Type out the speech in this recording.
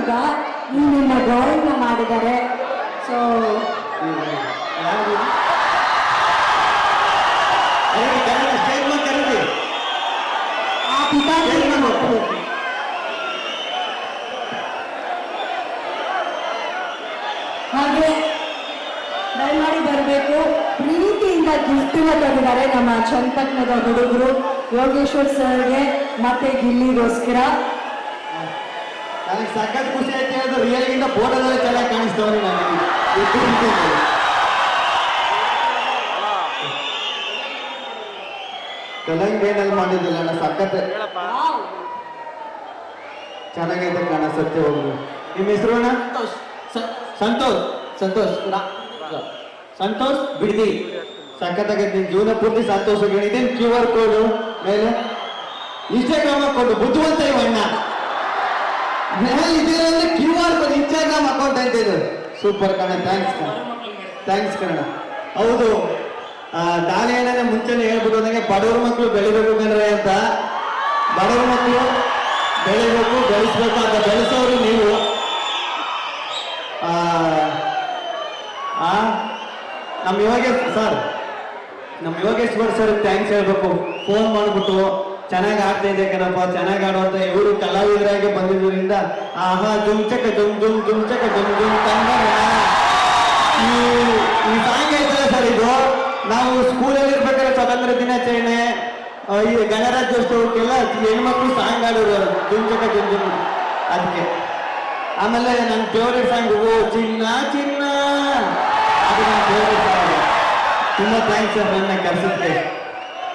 ಹುಡುಗ ನಿನ್ನ ಡ್ರಾಯಿಂಗ್ ಮಾಡಿದ್ದಾರೆ. ಸೊ ಆ ಪಿತಾಜಿಯನ್ನು ಮಕ್ಕಳು ಹಾಗೆ ದಯಮಾಡಿ ಬರಬೇಕು. ಪ್ರೀತಿಯಿಂದ ಗಿಫ್ಟಿನ ತಂದಿದ್ದಾರೆ ನಮ್ಮ ಚನ್ನಪಟ್ಟಣದ ಹುಡುಗರು ಯೋಗೇಶ್ವರ್ ಸರ್ಗೆ ಮತ್ತೆ ಗಿಲ್ಲಿಗೋಸ್ಕರ. ನನಗೆ ಸಖತ್ ಖುಷಿ ಆಯ್ತು ಹೇಳಿದ್ರು, ರಿಯಲ್ಗಿಂತ ಫೋಟೋದಲ್ಲಿ ಚೆನ್ನಾಗಿ ಕಾಣಿಸ್ತವ್ರಿ. ನನಗೆ ತೆಲಂಗಾಣದಲ್ಲಿ ಮಾಡಿದ್ದಿಲ್ಲ ಅಣ್ಣ, ಸಖತ್ ಚೆನ್ನಾಗೈತೆ ಕಣ. ಸತ್ಯ ಹೋಗ್ರು. ನಿಮ್ಮ ಹೆಸರು ಅಣ್ಣ? ಸಂತೋಷ್. ಸಂತೋಷ್ ಸಂತೋಷ್ ಬಿಡ್ದಿ. ಸಖತ್ತಾಗೈತೆ. ನಿನ್ ಜೀವನ ಪೂರ್ತಿ ಸಂತೋಷ. ಇದೇನು QR ಕೋಡ್ ಮೇಲೆ ಇನ್ಸ್ಟಾಗ್ರಾಮ್ ಅಕೌಂಟ್ ಬುದ್ಧಿವಂತ ಇವಣ್ಣ ಮೇಲೆ ಇದೇನು ಅಂದ್ರೆ QR ಕೋಡ್ ಇನ್ಸ್ಟಾಗ್ರಾಮ್ ಅಕೌಂಟ್ ಅಂತ ಇದು. ಸೂಪರ್ ಕಣ. ಥ್ಯಾಂಕ್ಸ್ ಕಣ. ಹೌದು, ದಾಳಿ ಅಣ್ಣನೇ ಮುಂಚೆನೆ ಹೇಳ್ಬಿಟ್ಟು ನನಗೆ ಬಡವ್ರ ಮಕ್ಕಳು ಬೆಳಿಬೇಕು ಕಣ್ರೆ ಅಂತ. ಬಡವ್ರ ಮಕ್ಕಳು ಬೆಳಿಬೇಕು, ಬೆಳೆಸ್ಬೇಕು ಅಂತ ಬೆಳೆಸೋರು ನೀವು. ನಮ್ಮ ಯೋಗೇಶ್ವರ್ ಸರ್ ಥ್ಯಾಂಕ್ಸ್ ಹೇಳ್ಬೇಕು. ಫೋನ್ ಮಾಡ್ಬಿಟ್ಟು ಚೆನ್ನಾಗಿ ಆಡ್ತಾ ಇದೆ ಕಣಪ್ಪ, ಚೆನ್ನಾಗಿ ಆಡುವಂತ ಇವರು ಕಲಾವಿದರಾಗಿ ಬಂದಿದ್ದರಿಂದ ಆಹಾ ಜುಮ್ಚಕ ಜುಮ್ ಜುಮ್ ಜುಮ್ಚಕ ಜುಮ್ ಜುಮ್ ಕನ್ನಡ ಈ ಸಾಂಗ್ ಐತಲ್ಲ ಸರ್, ಇದು ನಾವು ಸ್ಕೂಲಲ್ಲಿ ಇರ್ಬೇಕಾದ್ರೆ ಸ್ವಾತಂತ್ರ್ಯ ದಿನಾಚರಣೆ, ಈ ಗಣರಾಜ್ಯೋತ್ಸವಕ್ಕೆಲ್ಲ ಹೆಣ್ಮಕ್ಳು ಸಾಂಗ್ ಆಡೋರು ಜುಮ್ಚಕ ಜುಮ್ ಜುಮ್. ಅದಕ್ಕೆ ಆಮೇಲೆ ನನ್ನ ಫೇವ್ರೇಟ್ ಸಾಂಗ್ ಓ ಚಿನ್ನ ಚಿನ್ನ, ಅದು ನನ್ನ ಫೇವ್ರೇಟ್ ಸಾಂಗ್. ತುಂಬ ಥ್ಯಾಂಕ್ಸ್ ಸರ್ ನನ್ನ ಕರ್ಸಕ್ಕೆ.